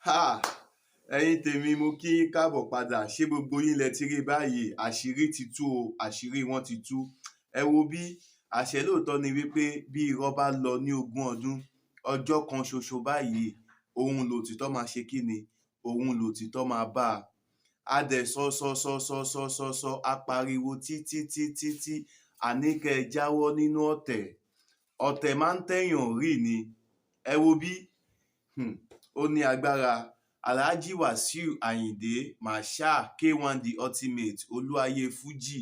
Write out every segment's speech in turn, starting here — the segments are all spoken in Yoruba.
Ha! Ẹ̀yin tèmi mo kí yín káàbọ̀ padà. Ṣé gbogbo yín lẹ ti rí báyìí? Àṣírí ti tú o, àṣírí wọn ti tú. Ẹ wo bí àṣẹ lóòótọ́ ni wípé bí irọ́ bá lọ ní 20 ọdún, ọjọ́ kan ṣoṣo báyìí, òun lòtítọ́ máa ṣe kí ni? Òun lòtítọ́ máa bá a. A dẹ̀ sọ, a pariwo títí, àní kẹ́ ẹ jáwọ́ nínú ọ̀tẹ̀. Ọ̀tẹ̀ máa ń tẹ̀yàn rì ni. Ẹ wo bí ó ní agbára. Alhaji Wasiu Ayinde Marshal K1 the ultimate olúayé Fuji.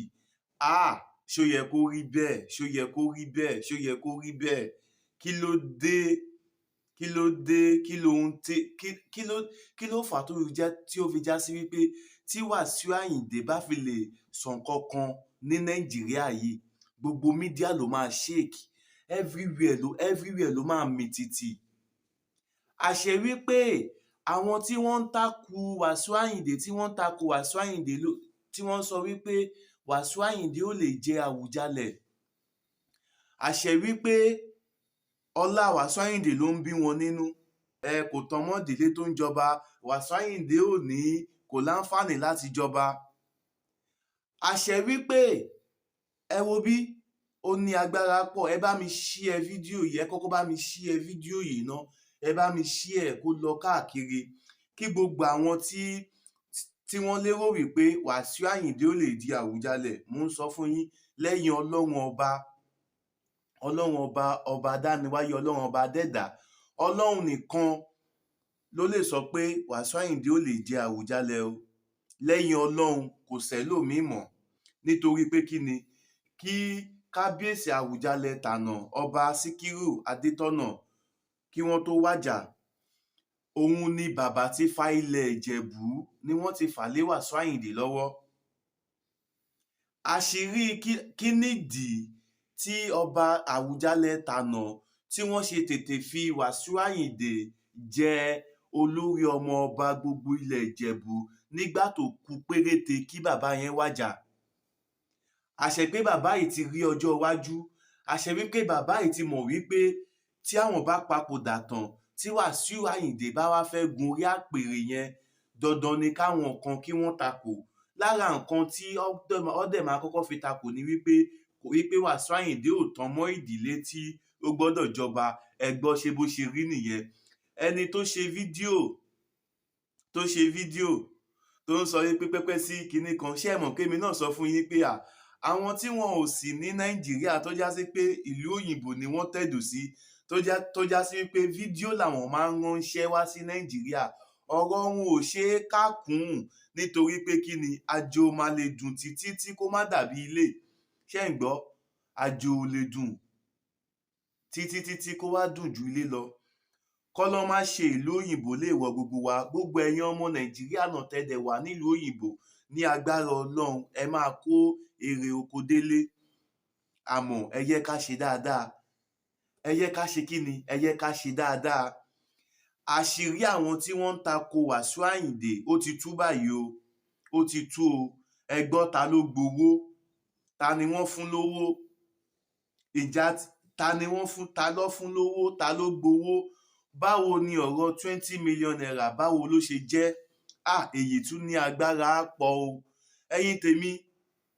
Ṣó yẹ kó rí bẹ́ẹ̀? Ṣó yẹ kó rí bẹ́ẹ̀? Ṣó yẹ kó rí bẹ́ẹ̀? Kí ló dé? Kí ló dé? Kí ló fà tí ó fi já sí wípé tí Wasiu Ayinde bá fi lè sọ nǹkan kan ní Nàìjíríà yìí, gbogbo mídíà ló máa shake, everywhere ló máa mì tìtì. Àṣẹ wípé àwọn tí wọ́n ń takú Wasiu Ayinde tí wọ́n sọ wípé Wasiu Ayinde ò lè jẹ Àwùjalẹ̀. Àṣẹ wípé ọlá Wasiu Ayinde ló ń bí wọn nínú. Kò tán mọ́ ìdílé tó ń jọba. Wasiu Ayinde kò láǹfààní láti jọba. Àṣẹ wípé ẹ wo bí ó ní agbára pọ̀. Ẹ bá mi share fídíò yìí. Ẹ kọ́kọ́ bá mi share fídíò yìí ná. Ẹ bá mi share kó lọ káàkiri kí gbogbo àwọn tí wọ́n lérò wípé Wasiu Ayinde ò lè di Àwùjalẹ̀. Mo ń sọ fún yín, lẹ́yìn Ọlọ́run ọba dániwáyé, Ọlọ́run ọba dẹ́dà, Ọlọ́run nìkan ló lè sọ pé Wasiu Ayinde ò lè jẹ Àwùjalẹ̀ o. Lẹ́yìn Ọlọ́run kò sẹ́lòmíì mọ́. Nítorí pé kí ni? Kí kábíyèsí Àwùjalẹ̀ tànà ọba Síkírù Adétọ̀nà kí wọ́n tó wàjà, òun ni bàbá tí fa ilẹ̀ Ìjẹ̀bú ni wọ́n ti fà lé Wasiu Ayinde lọ́wọ́. Àṣírí kí nìdí tí ọba Àwùjalẹ̀ tànà tí wọ́n ṣe tètè fi Wasiu Ayinde jẹ olórí ọmọ ọba gbogbo ilẹ̀ Ìjẹ̀bú nígbà tó kù péréte kí bàbá yẹn wàjà. Àṣẹ pé bàbá yìí ti rí ọjọ́ iwájú. Àṣẹ wípé bàbá yìí ti mọ̀ wípé tí àwọn bá papòdà tán, tí Wasiu Ayinde bá wá fẹ́ gun orí àpèrè yẹn, dandan ni káwọn kan kí wọ́n takò. Lára nǹkan tí ọdẹ máa kọ́kọ́ fi takò ni wípé Wasiu Ayinde ò tán mọ́ ìdílé tí ó gbọ́dọ̀ jọba. Ẹ gbọ́, ṣe bó ṣe rí nìyẹn. Ẹni tó ṣe fídíò tó ń sọ wípé pẹ́pẹ́ sí kinní kan, ṣé ẹ mọ̀ kémi náà sọ fún yín pé àwọn tí wọn ò sí ní Nàìjíríà tó já sí pé ìlú òyìnbó ni wọ́n tẹ̀dó sí, tó já sí wípé fídíò làwọn máa ń ránṣẹ́ wá sí Nàìjíríà, ọ̀rọ̀ wọn ò ṣe é kà kún nítorí pé kí ni? Àjò máa lè dùn títí tí kó má dàbí ilé. Ṣé ń gbọ́? Àjò ò lè dùn títí kó wá dùn ju ilé lọ. Kọ́lọ́ má ṣe ìlú òyìnbó lè wọ gbogbo wa. Gbogbo ẹ̀yin ọmọ Nàìjíríà náà tẹ́dẹ̀ wà nílùú òyìnbó, ní agbára Ọlọ́run ẹ máa kó èrè oko délé. Àmọ́ ẹ yẹ ká ṣe dáadáa. Ẹ yẹ ká ṣe kí ni? Ẹ yẹ ká ṣe dáadáa. Àṣírí àwọn tí wọ́n ń takò Wasiu Ayinde ó ti tú báyìí o. Ó ti tú o. Ẹ gbọ́, ta ló gbowó? Ta ni wọ́n fún lówó? Ta ló fún lówó? Ta ló gbowó? Báwo ni ọ̀rọ̀ 20 million naira báwo ló ṣe jẹ́? Èyí tún ní agbára pọ̀ o. Ẹ̀yin tèmi,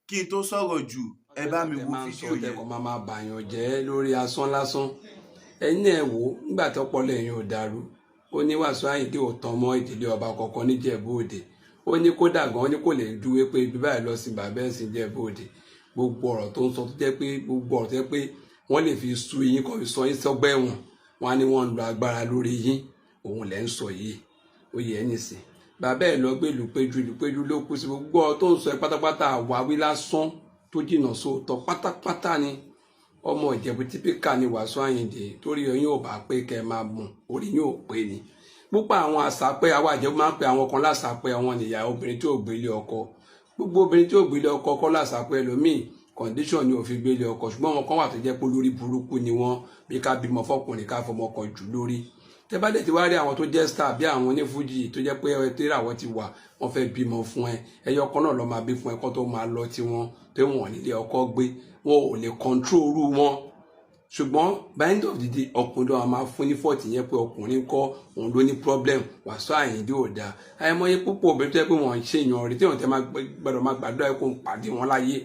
kí n tó sọ̀rọ̀ jù, ẹ bá mi wo fídíò yẹn. Tẹkọ̀ máa bàyàn jẹ́ lórí asán lásán. Ẹ̀yin náà wò nígbà tó pọ̀lọ̀ ẹ̀yin ò dàrú. Ó ní Wasiu Ayinde ò tán mọ́ ìdílé ọba kankan ní Ìjẹ̀bú Òde. Ó ní kódà gan, ó ní kò lè dúró pé ibi báyìí lọ sí bàbá ẹ̀ sí Ìjẹ̀bú Òde. Gbogbo ọ̀rọ̀ tó ń sọ tó jẹ́ pé wọ́n lè fi sú yín kọ́ fi sọ yín sọ́gbà ẹ̀wọ̀n. Wọ́n á ní wọ́n ń lo agbára lórí yín. Òun lẹ́ ń sọ yìí. Ó yẹ ẹ̀yin sìn. Bàbá ẹ̀ lọ gbé ìlúpéjú ló kú sí gbogbo ọ̀rọ̀ tó ń sọ pátápátá àwáwí lásán tó jìnnà sóòótọ́ pátápátá ni. Ọmọ Ìjẹ̀bú típíkà ni Wasiu Ayinde, torí ẹ̀yin ò bá pé kẹ́ máa mọ̀, orí yín ò pé ni. Púpọ̀ àwọn àṣàpẹ́ àwọn Ìjẹ̀bú máa ń pe àwọn kan láṣàpẹ́ àwọn nìyà obìnrin tí ò gbélé ọkọ. Gbogbo obìnrin tí ò gbélé ọkọ kọ́ láṣàpẹ́ ẹlòmíì condition ni ò fi gbélé ọkọ, ṣùgbọ́n wọn kan wà tó jẹ́ pé lórí burúkú ni wọ́n, bí ká bímọ fọkùnrin ká fọmọ kan jù lórí. Tẹ́ bá dẹ̀ ti wá rí àwọn tó jẹ́ star bí àwọn onífújì tó jẹ́ pé ìràwọ̀ ti wà, wọ́n fẹ́ bímọ fún ẹ, ẹyọ kan náà lọ máa bí fún ẹ kó tó máa lọ tí wọ́n tó wọ́n nílé ọkọ gbé, wọn ò lè control irú wọn. ṣùgbọ́n by end of the day ọkùnrin náà máa fún ní fọ́ọ̀tì yẹn pé ọkùnrin kọ́ òun ló ní problem Wasiu Ayinde ò dáa àìmọye púpọ̀ obìnrin tó yẹ pé wọ́n ń ṣèyàn rí tí wọ́n tẹ́ gbọ́dọ̀ máa gbàdúrà kó ń pàdé wọn láyé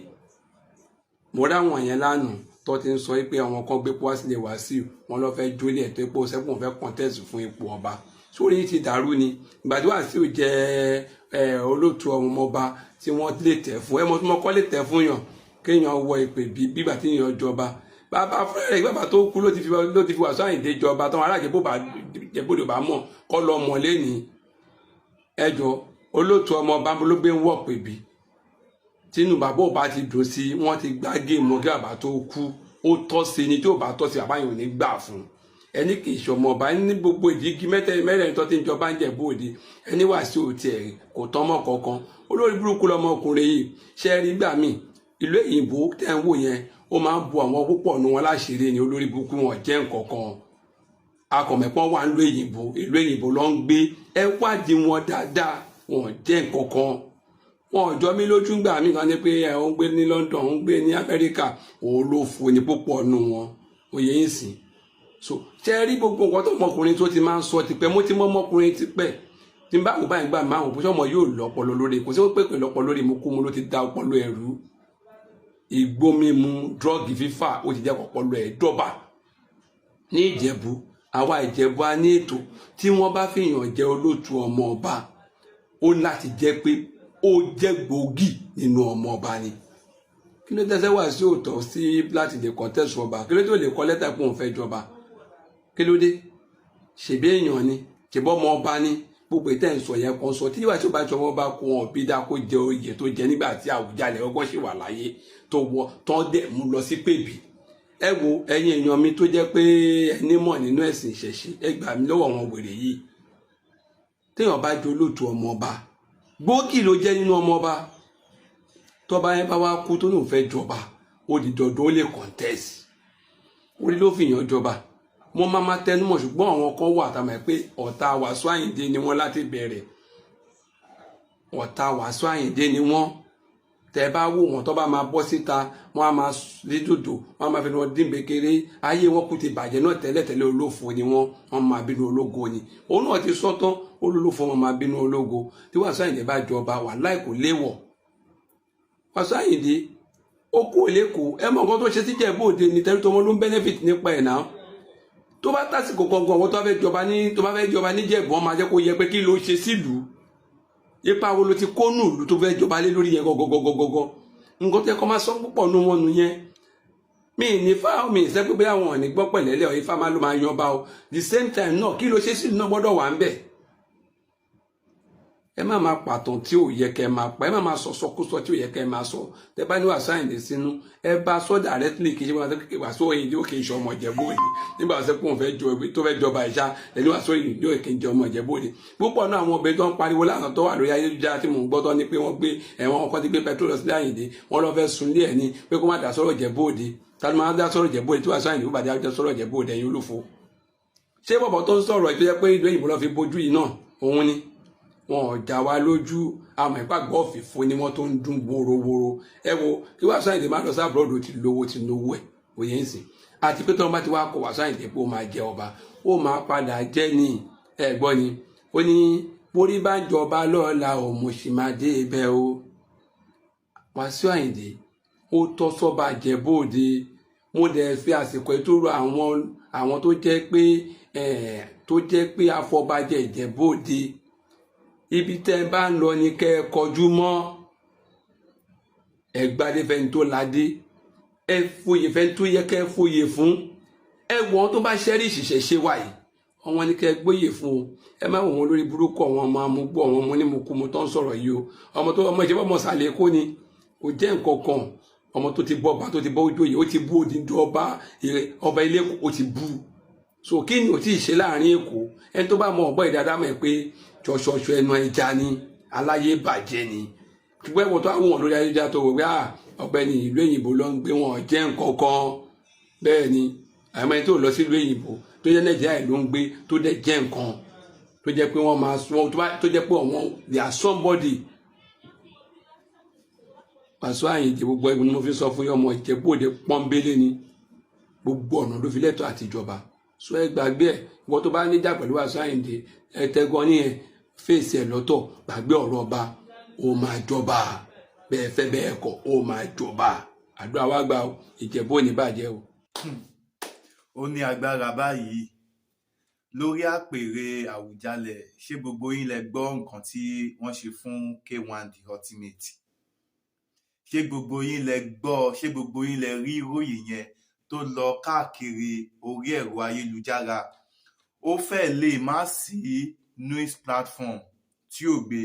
mo ráwọn yẹn lánàá tó ti ń sọ pé àwọn kan gbé pọ́ sílé Wasiu wọn lọ fẹ́ jólé ẹ̀ tó pé ó sẹ́kùn fẹ́ contest fún ipò ọba sórí yìí ti dàrú ni ìgbà tí Wasiu jẹ́ olóòtú ọmọọba tí wọ́n lè tẹ̀ fún ẹ mọ́ tí wọ́n kọ́ lè tẹ̀ fún yàn kéèyàn wọ ìpè bígbà tí èèyàn jọba bàbá fúnra bàbá tó kú ló ti fi Wasiu Ayinde jọba táwọn ará Ìjẹ̀bú-Òde bá mọ̀ kọ́ lọ mọ̀ lẹ́ni ẹjọ́ olóòtú ọmọọba ló gbé ń wọ̀ pè bí tínú bàbá ò bá ti dùn sí wọ́n ti gbá géèmù kí bàbá tó kú ó tọ́ sí ni tí ò bá tọ́ sí bàbá yìí ò ní gbà fún ẹni kì í ṣọmọ ọba ní gbogbo ìdígi mẹ́rẹ̀ẹ̀rin tó ti ń jọba ń Ìjẹ̀bú-Òde ẹni Wasiu tiẹ̀ kò tọ́mọ̀ kankan olórí burúkú lọmọkùnrin yìí ṣe rí gbà mí ìlú òyìnbó tẹ́ ń wò yẹn ó máa ń bu àwọn púpọ̀ nu wọn láṣìírí ni olórí burúkú wọn jẹ́ nǹkankan akọ̀mẹ̀pọ̀n wà ń lo ìlú òyìnbó ló ń gbé ẹ wádìí wọn dáadáa wọn jẹ́ nǹkankan wọn ò jọ mí lójú gbà mí kan ní pé ẹ ń gbé ní London ń gbé ní Amẹ́ríkà òun ló fò ní púpọ̀ nu wọn òye yín sìn so ṣe rí gbogbo nǹkan tó ọmọkùnrin tó ti máa ń sọ tipẹ́ mo ti mọ ọmọkùnrin tipẹ́ tí n bá wò báyìí gbà máa wò bó ṣe ọmọ yóò lọ́pọlọ lórí kò sí wọ́n pè pé lọ́pọlọ lórí mo kú mo ló ti da ọpọlọ ẹ̀rú igbó mímu drọ́ọ̀gì fífà ó ti jẹ́ ọpọlọ ẹ̀ dọ́bà ní Ìjẹ̀bú àwa Ìjẹ̀bú a ní ètò tí wọ́n bá fìyàn jẹ olóòtú ọmọ ọba ó láti jẹ́ pé ó jẹ́ gbòógì nínú ọmọ ọba ni kí ló tẹ́sẹ̀ wá sí òótọ́ sí láti lè contest ọba kí ló tó lè kọ lẹ́tà pé òun fẹ́ jọba kí ló dé ṣèbí èèyàn ni ṣèbí ọmọ ọba ni gbogbo ìtẹ́ ń sọ yẹn kan sọ tí ìwà tí ó bá jọmọ ọba kó wọn bí dá kó jẹ oyè tó jẹ nígbà tí Àwùjalẹ̀ ọgbọ́n ṣì wà láyé tó wọ tán dẹ̀ mú lọ sí pèbí ẹ wo ẹ̀yin èèyàn mi tó jẹ́ pé ẹni mọ̀ nínú ẹ̀sìn ìṣẹ̀ṣe ẹ gbà mí lọ́wọ́ wọn wèrè yìí téèyàn bá jẹ olóòtú ọmọ ọba gbòógì ló jẹ́ nínú ọmọ ọba tọ́ba yẹn bá wá kú tó lóun fẹ́ jọba ó di dandan ó lè contest orí ló fi yàn jọba mo máa tẹnumọ́ ṣùgbọ́n àwọn kan wà tàmí pé ọ̀tá Wasiu Ayinde ni wọ́n láti bẹ̀rẹ̀ ọ̀tá Wasiu Ayinde ni wọ́n tẹ́ bá wò wọ́n tó bá máa bọ́ síta wọ́n á máa rí dòdò wọ́n á máa fi wọn dín békeré ayé wọn kú ti bàjẹ́ náà tẹ́lẹ̀tẹ́lẹ̀ olófo ni wọ́n máa bínú ológo ni òun náà ti sọ tán olólùfọ́ wọn máa bínú ológo tí Wasiu Ayinde bá jọba wàláhì kò léwọ̀ Wasiu Ayinde ó kú lẹ́kọ̀ọ́ ẹ mọ̀ nǹkan tó ṣe sí Ìjẹ̀bú-Òde ní tẹ́lẹ̀ tó wọn ló ń benefit nípa ẹ̀ náà tó bá tásìkò kankan àwọn tó bá fẹ́ jọba níjẹ̀bú wọn máa jẹ́ kó yẹ pé kí ló ṣe sílùú ipa wo ló ti kó nù ìlú tó fẹ́ jọba lé lórí yẹn gọgọgọgọgọ nǹkan tó yẹ kó máa sọ púpọ̀ nù wọn nù yẹn mi ní fáwọn mi ìṣẹ́ pé bí àwọn ò ní gbọ́ pẹ̀lẹ́lẹ́ ọ̀ ifá máa ló máa yan bá o the same time náà kí ló ṣe sílùú náà gbọ́dọ̀ wà ń bẹ̀ ẹ má máa pàtàn tí ò yẹ kẹ́ máa pa ẹ má máa sọsọkúsọ tí ò yẹ kẹ́ máa sọ tẹ bá ní Wasiu Ayinde sínú ẹ bá sọ directly kì í ṣe wọn àti Wasiu Ayinde ó kì í ṣe ọmọ Ìjẹ̀bú-Òde nígbà tó kún tó fẹ́ jọba ìṣá lẹ́ni Wasiu Ayinde ó kì í jẹ ọmọ Ìjẹ̀bú-Òde púpọ̀ náà àwọn obìnrin tó ń pariwo láwọn tó wà lórí ayélujára tí mò ń gbọ́ tó ní pé wọ́n gbé ẹ̀wọ̀n ọkọ̀ ti gbé petrol lọ sí Ayinde wọ́n lọ fẹ́ sunlé ẹ̀ ní pé kó má dá sọ̀rọ̀ Ìjẹ̀bú-Òde tani máa dá sọ̀rọ̀ Ìjẹ̀bú-Òde tí Wasiu Ayinde ó bàdé àjọ sọ̀rọ̀ Ìjẹ̀bú-Òde ẹ̀yin olófo ṣé bọ̀bọ̀ tó ń sọ̀rọ̀ ìtọ́jẹ́ pé ìlú òyìnbó lọ fi bójú yìí náà òun ni wọn ò já wa lójú àmọ́ ìpàgọ́ òfìfo ni wọ́n tó ń dún wórówóró ẹ wo kí Wasiu Ayinde máa lọ sí àbúrò ti lówó ẹ̀ òye ń sìn àti pé tọ́lọ́mà ti wá kọ Wasiu Ayinde pé ó máa jẹ ọba ó máa padà jẹ́ ní ẹ̀gbọ́n ni ó ní borí bá ń jọba lọ́la ò mo sì máa dé ibẹ̀ o Wasiu Ayinde ó tọ́ sọ́ba Ìjẹ̀bú-Òde mo dẹ̀ fi àsìkò ìtòrò àwọn tó jẹ́ pé afọbajẹ Ìjẹ̀bú-Òde ibi tẹ́ bá ń lọ ní kẹ́ ẹ kọjú mọ́ ẹgbàdé fẹ́ni tó ládé ẹ fòye fẹ́ni tó yẹ kẹ́ ẹ fòye fún ẹ wọ́n tó bá ṣẹ́rí ìṣìṣẹ́ ṣe wáyé wọn ní kẹ́ ẹ gbóyè fún o ẹ má wò wọn lórí burúkú àwọn ọmọ amúgbó àwọn ọmọ onímọ̀kúmọ̀ tó ń sọ̀rọ̀ yìí o ọmọ ìṣẹ́ bọ́ mọ̀sálẹ̀ kó ni kò jẹ́ nǹkan kan ọmọ tó ti bọ́ ọba tó ti bọ́ ojú òye ó ti bú òdìdó ọba ilé ó ti bú so kí ni ò tí ì ṣe láàrin Èkó ẹni tó bá mọ ọ̀bọ ìdáadáa mọ̀ pé ṣọṣọṣọ ẹnu ẹja ni aláyé bàjẹ́ ni ṣùgbọ́n ẹ̀wọ̀n tó àwọn wọn lórí ayélujára tó wò pé ọ̀gbẹ́ni ìlú òyìnbó ló ń gbé wọn jẹ́ nǹkan kan bẹ́ẹ̀ ni àmọ́ ẹni tó lọ sí ìlú òyìnbó tó jẹ́ Nàìjíríà ló ń gbé tó dẹ̀ jẹ́ nǹkan tó jẹ́ pé wọ́n máa sọ tó jẹ́ pé àwọn they are somebody Wasiu Ayinde gbogbo ẹgbẹ́ ni mo fi sọ fún yín ọmọ Ìjẹ̀bú-Òde pọ́nbélé ni gbogbo ọ̀nà ló fi lẹ́tọ̀ọ́ àti ìjọba. So ẹ gbàgbé ẹ̀, ìwọ tó bá níjà pẹ̀lú Wasiu Ayinde ẹ tẹ́gọ́ ní ẹ fèsì ẹ̀ lọ́tọ̀, gbàgbé ọ̀rọ̀ ọba, ó máa jọba bẹ́ẹ̀ fẹ́ bẹ́ẹ̀ kọ́, ó máa jọba. Àdúrà wa gbà o, Ìjẹ̀bú ò ní bàjẹ́ o. Ó ní agbára báyìí lórí àpèrè Àwùjalẹ̀. Ṣé gbogbo yín lẹ gbọ́ nǹkan tí wọ́n ṣe fún K1 The Ultimate? Ṣé gbogbo yín lẹ gbọ́? Ṣé gbogbo yín lẹ rí ìròyìn yẹn tó lọ káàkiri orí ẹ̀rọ ayélujára? Ó fẹ́ lè má sí news platform tí ò gbé.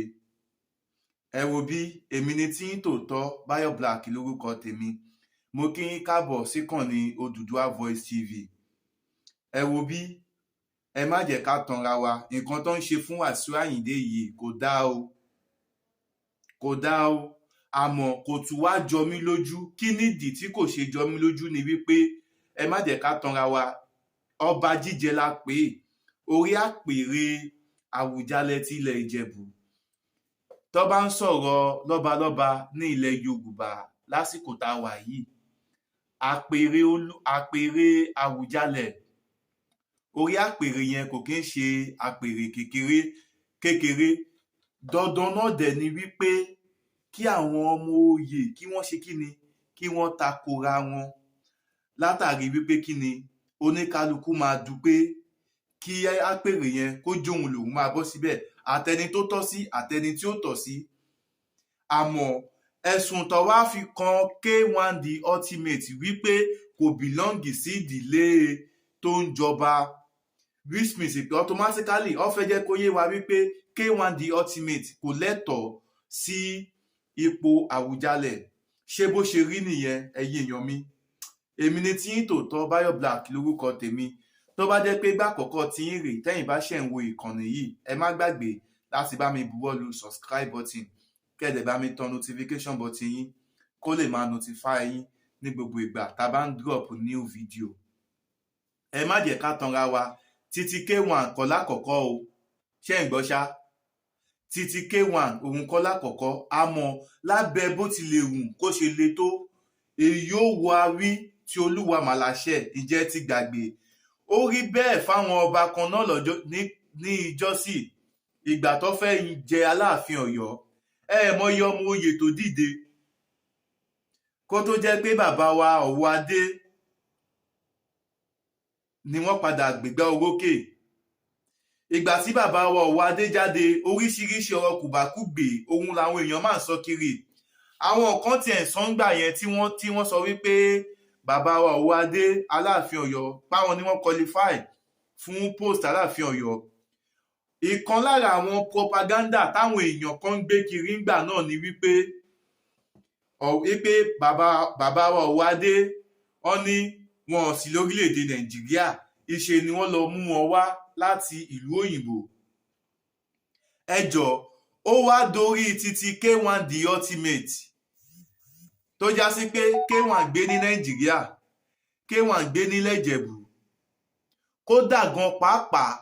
Ẹ wo bí, èmi ni tí ń tòótọ́, Báyọ̀ Black lórúkọ tèmi. Mo kí yín káàbọ̀ síkànnì Odùduwà Voice TV. Ẹ wo bí, ẹ má jẹ́ ká tanra wa, nǹkan tó ń ṣe fún Wasiu Ayinde yìí kò dáa o, kò dáa o. Àmọ́ kò tún wá jọ mí lójú. Kí nídìí tí kò ṣe jọ mí lójú ni wípé ẹ má jẹ́ ká tanra wa, ọba jíjẹ la pè é, orí àpèrè Àwùjalẹ̀ ti ilẹ̀ Ìjẹ̀bú. Tó bá ń sọ̀rọ̀ lọ́balọ́ba ní ilẹ̀ Yorùbá lásìkò tá a wà yìí, àpèrè Àwùjalẹ̀, orí àpèrè yẹn kò kí ń ṣe àpèrè kékeré. Dandan náà dẹ̀ ni wípé kí àwọn ọmọ oyè kí wọ́n ṣe kí ni, kí wọ́n takora wọn, látàrí wípé kí ni, oníkálukú máa dúpé kí àpèrè yẹn kó jóun lòun máa bọ́ síbẹ̀, àtẹni tó tọ́ sí àtẹni tí ó tọ́ sí. Àmọ́ ẹ̀sùn tó wá fi kan K1 The Ultimate wípé kò bìlọ́ǹgì sí ìdílé tó ń jọba, which means pé automatically ó fẹ́ jẹ́ kó yé wa wípé K1 The Ultimate kò lẹ́tọ̀ọ́ sí ipò Àwùjalẹ̀. Ṣé bó ṣe rí nìyẹn ẹ̀yin èèyàn mi? Èmi ni tí ń tòótọ́, Báyọ̀ Black lórúkọ tèmi. Tó bá jẹ́ pé ìgbà àkọ́kọ́ tí ń rè tẹ́yìn bá ṣẹ̀ ń wo ìkànnì yìí, ẹ má gbàgbé láti bá mi buwọ́lu subscribe button, kẹ́ẹ̀dẹ̀ bá mi tan notification button yín kó lè máa notify yín ní gbogbo ìgbà tá a bá ń drop new video. Ẹ má jẹ́ ká tanra wa, títí K1 kọ́ lákọ̀ọ́kọ́ o, ṣé ń gbọ́ ṣá? Títí K1 òun kọ́ lákọ̀ọ́kọ́. Àmọ́ lábẹ́ bó ti lè wù kó ṣe le tó, èyí yóò wá wí tí Olúwa màláṣẹ, ìjẹ́ ti gbàgbé. Ó rí bẹ́ẹ̀ fáwọn ọba kan náà lọ́jọ́ ní ìjọ́sí, ìgbà tó fẹ́ jẹ Aláàfin Ọ̀yọ́. Mọyì ọmọ oyè tó dìde kó tó jẹ́ pé bàbá wa Ọ̀wọ́adé ni wọ́n padà gbégbá orókè. Ìgbà tí bàbá wa Ọ̀wọ́adé jáde, oríṣiríṣi ọ̀rọ̀ kùbákùgbé ohun làwọn èèyàn máa ń sọ kiri. Àwọn kan tiẹ̀ ń sọ ńgbà yẹn tí wọ́n sọ wípé bàbá wa Ọ̀wọ́adé Aláàfin Ọ̀yọ́ páwọn ni wọ́n qualify fún post Aláàfin Ọ̀yọ́. Ìkan lára àwọn propaganda táwọn èèyàn kan ń gbé kiri ńgbà náà ni wípé bàbá wa Ọ̀wọ́adé wọ́n ní wọn ò sí lórílẹ̀‐èdè Nàìjíríà, ìṣe ni wọ́n lọ mú wọn wá láti ìlú òyìnbó. Ẹjọ́ ó wá dorí títí K1 The Ultimate tó já sí pé K1 gbé ní Nàìjíríà, K1 gbé nílẹ̀ Ìjẹ̀bú. Kódà gan pàápàá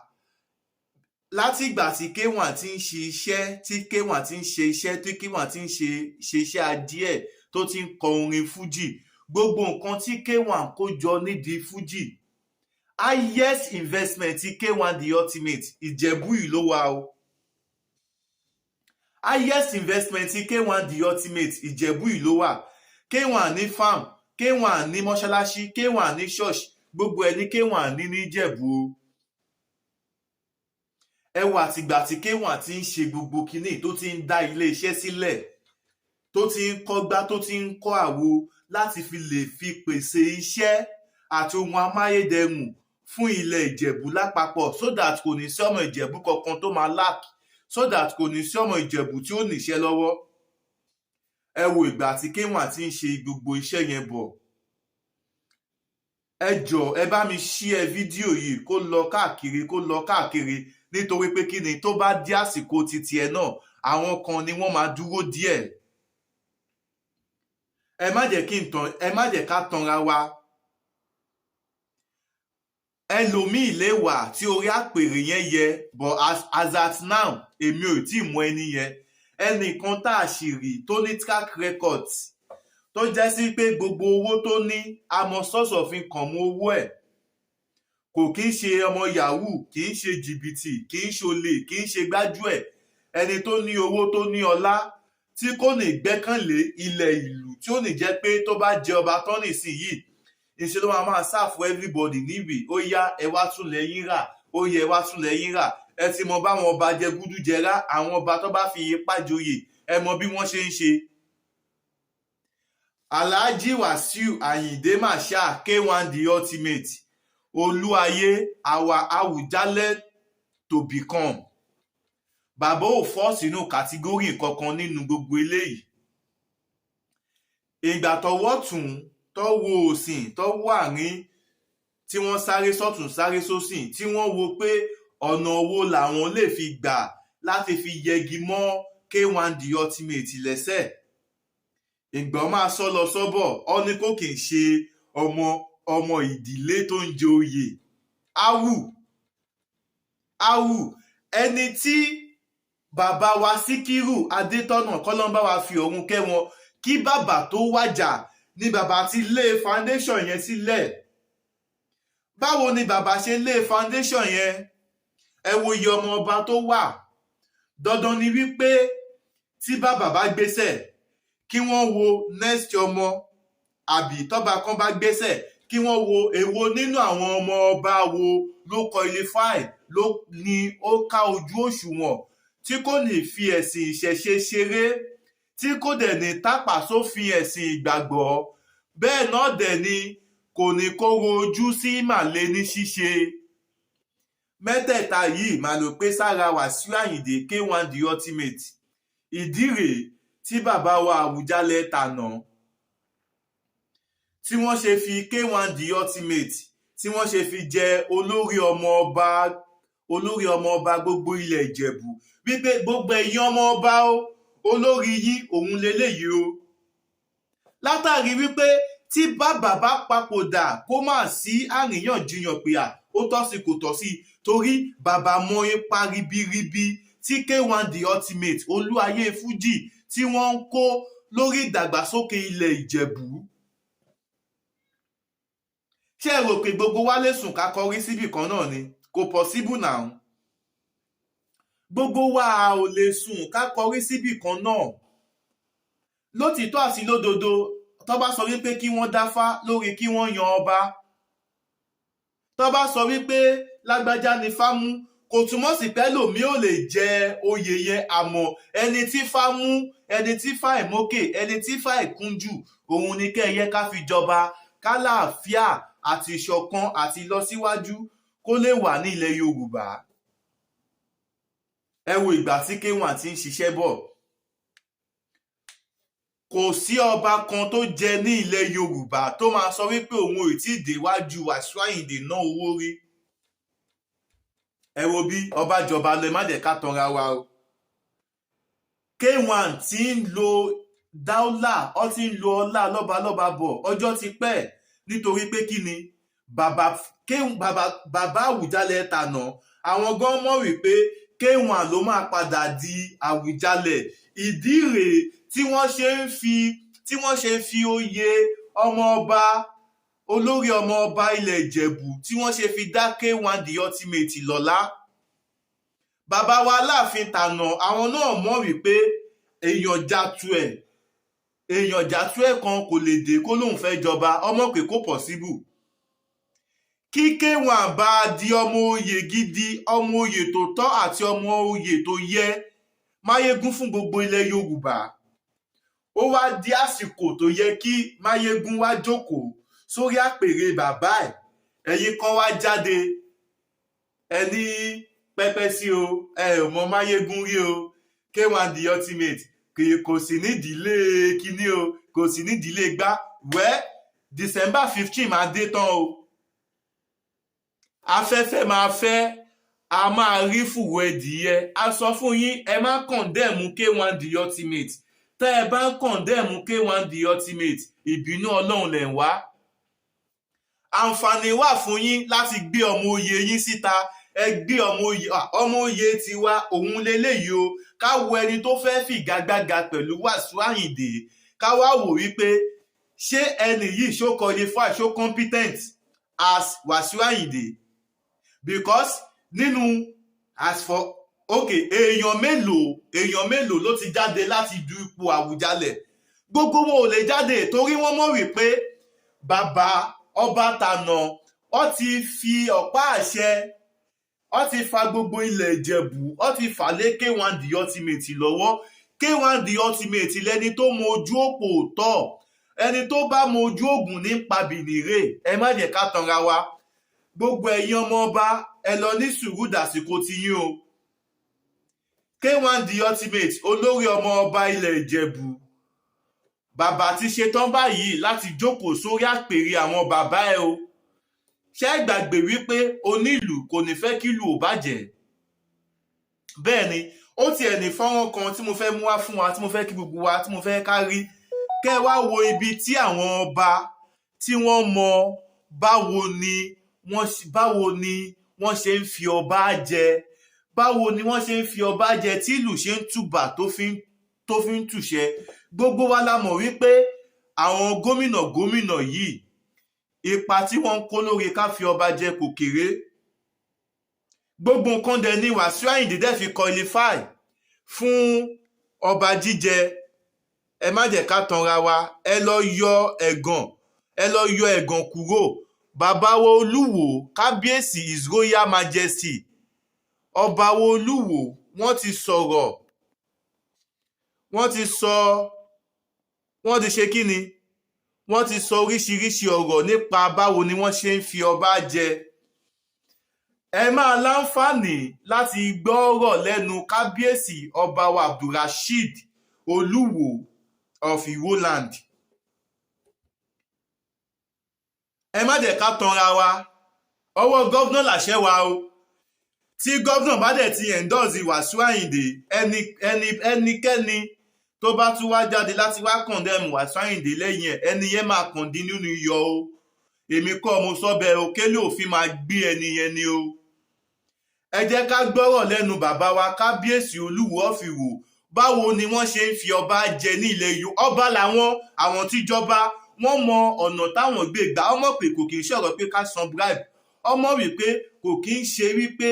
láti ìgbà tí K1 ti ń ṣe iṣẹ́, tí K1 ti ń ṣe iṣẹ́, tí K1 ti ń ṣe iṣẹ́ adìẹ tó ti ń kọ orin fújì, gbogbo nǹkan tí K1 kó jọ nídìí fújì, highest investment tí K1 The Ultimate Ìjẹ̀bú yìí ló wà o. Highest investment tí K1 The Ultimate Ìjẹ̀bú yìí ló wà. K1 ní farm, K1 ní mọ́ṣáláṣí, K1 ní church, gbogbo ẹ̀ ní K1 ní Ìjẹ̀bú o. Ẹ wo àtìgbà tí K1 ti ń ṣe gbogbo kinní, tó ti ń dá ilé iṣẹ́ sílẹ̀, tó ti ń kọ́gbá, tó ti ń kọ́ àwo láti fi lè fi pèsè iṣẹ́ àti ohun amáyédẹrùn fún ilẹ̀ Ìjẹ̀bú lápapọ̀, so that kò ní sí ọmọ Ìjẹ̀bú kankan tó máa lack, so that kò ní sí ọmọ Ìjẹ̀bú tí ó níṣẹ́ lọ́wọ́. Ẹ wo ìgbà tí K1 ti ń ṣe gbogbo iṣẹ́ yẹn bọ̀. Ẹ jọ̀ọ́ ẹ bá mi share fídíò yìí kó lọ káàkiri, nítorí pé kí ni, tó bá dé àsìkò títí ẹ náà, àwọn kan ni wọ́n máa dúró díẹ̀. Ẹ má jẹ́ ká tanra wa. Ẹlòmíì lè wà tí orí àpèrè yẹn yẹ, but as at now èmi ò tí ì mọ ẹni yẹn. Ẹnìkan tá a sì rí tó ní track record, tó jẹ́ sí pé gbogbo owó tó ní àmọ́ source of income owó ẹ̀ kò kí ń ṣe ọmọ yahoo, kì í ṣe jìbìtì, kì í ṣolè, kì í ṣe gbájúẹ̀, ẹni tó ní owó tó ní ọlá tí kò ní gbẹ́kànlé ilẹ̀ ìlú, tí ó ní jẹ́ pé tó bá jẹ ọba tán nísìnyìí ìṣe ló máa sá fún everybody níbi ó yá ẹ wá tún lẹ́yìn rà, ó yẹ ẹ wá tún lẹ́yìn rà. Ẹ ti mọ báwọn ọba jẹ gúdú jẹrá, àwọn ọba tó bá fi ipá joyè ẹ mọ bí wọ́n ṣe ń ṣe. Alhaji Wasiu Ayinde Marshal K1 the ultimate, Olúayé Àwùjalẹ̀ to become. Bàbá ò fọ́ sínú kàtígórì kankan nínú gbogbo eléyìí. Ìgbà tọwọ́ tún tọwọ́ òsìn tọwọ́ àárín tí wọ́n sáré sọ́tún sáré sósìn tí wọ́n wo pé ọ̀nà owó làwọn lè fi gbà láti fi yẹgi mọ́ K1 the ultimate lẹ́sẹ̀. Ìgbọ́n máa sọ lọ sọ́bọ̀ ọ ní kò kì í ṣe ọmọ ìdílé tó ń jẹ oyè. Awù ẹni tí bàbá wa Síkírù Adétọ́nà kọ́lọ́mbà wa fi ọ̀run kẹ́ wọn kí bàbá tó wàjà ni bàbá ti lé foundation yẹn sílẹ̀. Báwo ni bàbá ṣe lé foundation yẹn? Ẹ wo iye ọmọ ọba tó wà. Dandan ni wípé tí bàbá bá gbéṣẹ̀ kí wọ́n wo next ọmọ, àbí tọ́ba kan bá gbéṣẹ̀ kí wọ́n wo èwo nínú àwọn ọmọ ọba wo ló qualify ló ní ó ká ojú òṣùwọ̀n tí kò ní fi ẹ̀sìn ìṣẹ̀ṣe ṣeré, tí kò dẹ̀ ní tápà sófin ẹ̀sìn ìgbàgbọ́, bẹ́ẹ̀ náà dẹ̀ ni kò ní kóró ojú sí ìmàle ní ṣíṣe. Mẹ́tẹ̀ẹ̀ta yìí máa lò pé sára Wàsíù Àyìndé K1 the ultimate. Ìdí rèé tí bàbá wa Àwùjalẹ̀ tànà tí wọ́n ṣe fi K1 the ultimate tí wọ́n ṣe fi jẹ olórí ọmọ ọba gbogbo ilẹ̀ Ìjẹ̀bú, wípé gbogbo ẹ̀yin ọmọ ọba olórí yín òun leléyìí o. Látàrí wípé tí bàbá bá papòdà kó má sí àríyànjiyàn pé ó tọ́ sí kò tọ́ sí, torí bàbá mọ ipa ribiribi tí K1 the ultimate Olúayé Fújì tí wọ́n ń kó lórí ìdàgbàsókè ilẹ̀ Ìjẹ̀bú. Ṣé ẹ rò pé gbogbo wa lè sùn ká kọrí síbì kan náà ni? Kò possible now. Gbogbo wa ò lè sùn ká kọrí síbì kan náà. Lótìítọ́ àti lódodo tó bá sọ wípé kí wọ́n dáfá lórí kí wọ́n yan ọba, tó bá sọ wípé lágbájá ni fámú, kò túmọ̀ sí pé lòmí ò lè jẹ oyè yẹn, àmọ́ ẹni tí fámú, ẹni tí fà ìmókè, ẹni tí fà ìkúnjù, òun ni kẹ́ẹ̀yẹ ká fi jọba, kálàáfíà àti ìṣọ̀kan àti ìlọsíwájú kó lè wà ní ilẹ̀ Yorùbá. Ẹ wo ìgbà tí K1 ti ń ṣiṣẹ́ bọ̀, kò sí ọba kan tó jẹ ní ilẹ̀ Yorùbá tó máa sọ wípé òun ò tí ì déwájú Wàsíù Àyìndé ná owó rí. Ẹ wo bí ọba jọba lọ, má jẹ́ ká tanra wa o. K1 ti ń lo dáúlà, ó ti ń lo ọlá lọ́balọ́ba bọ̀ ọjọ́ ti pẹ́, nítorí pé kí ni bàbá Àwùjalẹ̀ tànà àwọn gan mọ̀ wípé K1 ló máa padà di Àwùjalẹ̀. Ìdí rèé tí wọ́n ṣe ń fi oyè ọmọ ọba olórí ọmọ ọba ilẹ̀ Ìjẹ̀bú tí wọ́n ṣe fi dá K1 the ultimate lọ́lá. Bàbá wa Aláàfin tànà àwọn náà mọ̀ wípé èèyàn jàtú ẹ̀ kan kò lè dé kó lóun fẹ́ jọba, ọmọ pé kò possible. Kí K1 bá di ọmọ oyè gidi, ọmọ oyè tó tọ́ àti ọmọ oyè tó yẹ Máyégún fún gbogbo ilẹ̀ Yorùbá, ó wá di àsìkò tó yẹ kí Máyégún wá jókòó sórí àpèrè bàbá ẹ̀. Ẹ̀yin kan wá jáde ẹni pẹ́pẹ́ sí o, ẹ ò mọ Máyégún rí o, K1 the ultimate kò sí nídìílé kíní o, kò sí nídìílé gbá. Wẹ́ December 15 máa dé tán o. Afẹ́fẹ́ máa fẹ́, a máa rí fùwọ́ ẹdìyẹ. A sọ fún yín, ẹ má condemn K1 the ultimate. Tẹ́ ẹ bá ń condemn K1 the ultimate, ìbínú Ọlọ́run lẹ̀ ń wá. Àǹfààní wà fún yín láti gbé ọmọ oyè yín síta. Ẹ gbé ọmọ oyè tiwa òun leléyìí o. Ká wo ẹni tó fẹ́ fìgagbága pẹ̀lú Wàsíù Àyìndé, ká wá wò wípé ṣé ẹni yìí ṣó qualify ṣó competent as Wasiu Ayinde? Because nínú as for okay èèyàn mélòó ló ti jáde láti du ipò Àwùjalẹ̀? Gbogbo wọn ò lè jáde torí wọ́n mọ̀ wípé bàbá ọba tànà ó ti fi ọ̀pá àṣẹ, ó ti fa gbogbo ilẹ̀ Ìjẹ̀bú, ó ti fà lé K1 The Ultimate lọ́wọ́. K1 The Ultimate lẹni tó mọ ojú òpó tọ̀, ẹni tó bá mọ ojú ògùn ní pabìnírè. Ẹ má jẹ́ ká tanra wa. Gbogbo ẹ̀yin ọmọ ọba ẹ lọ ní sùúrù dàsìkò ti yín o. K1 The Ultimate olórí ọmọ ọba ilẹ̀ Ìjẹ̀bú, bàbá ti ṣetán báyìí láti jókòó sórí àpèrè àwọn bàbá ẹ o. Ṣé ẹ gbàgbé wípé onílù kò ní fẹ́ kí ìlú ò bàjẹ́? Bẹ́ẹ̀ ni ó tiẹ̀ ní fọ́nrán kan tí mo fẹ́ mú wá fún wa, tí mo fẹ́ kí gbogbo wa, tí mo fẹ́ ká rí. Kẹ́ wá wo ibi tí àwọn ọba tí wọ́n mọ báwo ni wọ́n ṣe ń fi ọba jẹ, báwo ni wọ́n ṣe ń fi ọba jẹ tí ìlú ṣe ń tùbà tó fi ń tùṣẹ́. Gbogbo wa la mọ̀ wípé àwọn gómìnà yìí ipa tí wọ́n ń kó lórí ká fi ọba jẹ kò kéré. Gbogbo nǹkan dẹ̀ ni Wasiu Ayinde dẹ̀ fi qualify fún ọba jíjẹ. Ẹ má jẹ́ ká tanra wa, ẹ lọ yọ ẹ̀gàn kúrò. Bàbá wo Olúwo, kábíyèsí His Royal Majesty ọba wo Olúwo, wọ́n ti sọ̀rọ̀, wọ́n ti ṣe kí ni? Wọ́n ti sọ oríṣiríṣi ọ̀rọ̀ nípa báwo ni wọ́n ṣe ń fi ọba jẹ. Ẹ máa láǹfààní láti gbọ́ ọ̀rọ̀ lẹ́nu kábíyèsí ọba wa Abdulrasheed Olúwo of Iwoland. Ẹ má jẹ́ ká tanra wa, ọwọ́ gọ́vnà làṣẹ wa o. Tí gọ́vnà bá dẹ̀ ti endorse Wasiu Ayinde, ẹnikẹ́ni tó bá tún wá jáde láti wá condemn Wasiu Ayinde lẹ́yìn ẹ̀, ẹni yẹn máa continue nínú iyọ̀ o. Èmi kọ́ mo sọ bẹ́ẹ̀ o, kélé òfin máa gbé ẹni yẹn ni o. Ẹ jẹ́ ká gbọ́rọ̀ lẹ́nu bàbá wa kábíyèsí Olúwo of Iwo. Báwo ni wọ́n ṣe ń fi ọba jẹ ní ilẹ̀ Yorùbá? Ọba làwọn, àwọn tíjọba, wọ́n mọ ọ̀nà táwọn gbé gbà. Ọmọ pé kò kí ń ṣọ̀rọ̀ pé ká san bribe. Ọmọ wípé kò kí ń ṣe wípé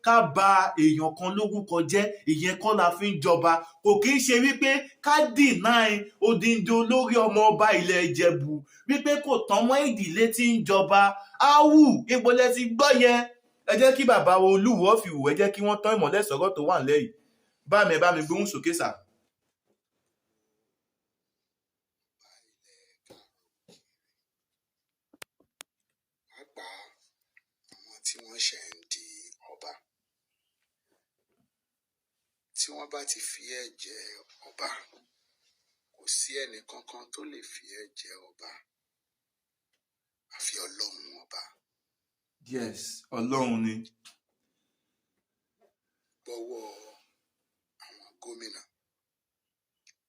ká ba èèyàn kan lórúkọ jẹ́, ìyẹn kọ́ la fi ń jọba. Kò kí ń ṣe wípé ká deny odindi olórí ọmọ ọba ilẹ̀ Ìjẹ̀bú wípé kò tán mọ́ ìdílé tí ń jọba. Áwù ìgbọ́lẹ̀ ti gbọ́ yẹn. Ẹ jẹ́ kí bàbá wo Olúwo of Iwo, ẹ jẹ́ kí wọ́n tán ìmọ́lẹ̀ sọ̀rọ̀ tó wà nílẹ̀ yìí. Bá mi gbóhùn sókè sà. Pàápàá àwọn tí wọ́n ṣẹ̀ ń di ọba, tí wọ́n bá ti fi ẹ́ jẹ ọba, kò sí ẹnì kankan tó lè fi ẹ́ jẹ ọba àfi Ọlọ́run ọba. Yes, Ọlọ́run ni. Gbọ́wọ́ àwọn gómìnà,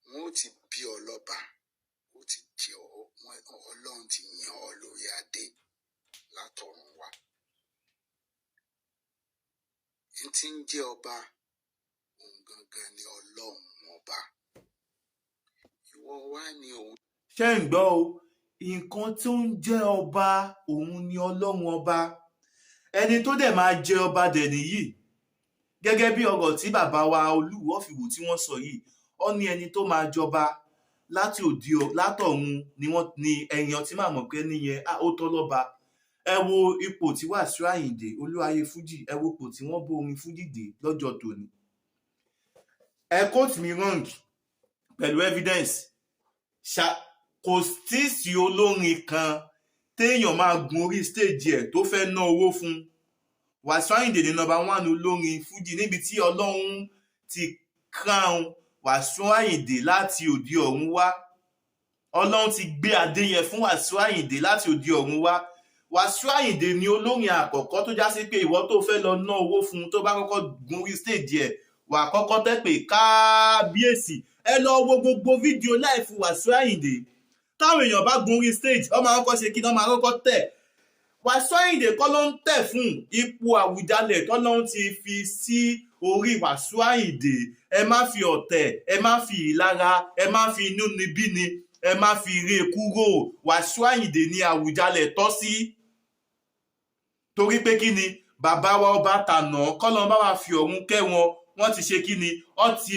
wọn ó ti bí ọlọ́ba, ó ti jẹ Ọlọ́run ti yàn ọ́ lórí adé látọ̀run wá. Ẹni tí ń jẹ́ ọba, òun gangan ni Ọlọ́run ọba. Ìwọ wá ní òun. Ṣé ń gbọ́ o? Nǹkan tó ń jẹ́ ọba, òun ni Ọlọ́run ọba. Ẹni tó dẹ̀ máa jẹ ọba dẹ̀ nìyí. Gẹ́gẹ́ bí ọ̀rọ̀ tí bàbá wa Olúwo of Iwo tí wọ́n sọ yìí, ó ní ẹni tó máa jọba látọ̀run ni ẹ̀yàn tí màá mọ̀ pé níyẹn ó tọ́ lọ́ba. Ẹ wo ipò tí Wasiu Ayinde Olúwayé Fújì, ẹ wo ipò tí wọ́n bó orin Fújì dé lọ́jọ́ tòní. Ẹ quote me wrong pẹ̀lú evidence. Kò sí olórin kan téèyàn máa gun orí stage ẹ̀ tó fẹ́ ná owó fún. Wasiu Ayinde ni number 1 olórin Fújì, níbi tí Ọlọ́run ti crown Wasiu Ayinde láti òde ọ̀run wá. Ọlọ́run ti gbé adé yẹn fún Wasiu Ayinde láti òde ọ̀run wá. Wasiu Ayinde ni olórin àkọ́kọ́ tó já sí pé ìwọ tó fẹ́ lọ ná owó fún, tó bá kọ́kọ́ gun orí stage ẹ̀, wà kọ́kọ́ tẹ́ pé kábíyèsí. Ẹ lọ wo gbogbo fídíò live Wasiu Ayinde. Táwọn èèyàn bá gun orí stage, ó máa kọ́kọ́ ṣe kí ni, ó máa kọ́kọ́ tẹ̀. Wasiu Ayinde kọ́ ló ń tẹ̀ fún ipò Àwùjalẹ̀ tọ́lọ́run ti fi sí orí Wasiu Ayinde. Ẹ má fi ọ̀tẹ̀, ẹ má fi ìlara, ẹ má fi inúnibíni, ẹ má fi ré kúrò. Wàsíù Àyìndé ní Àwùjalẹ̀ tọ́ sí, torí pé kí ni bàbá wa ọba tànà kọ́lọ́n bá wa fi ọ̀run kẹ́ wọn, wọ́n ti ṣe kí ni, wọ́n ti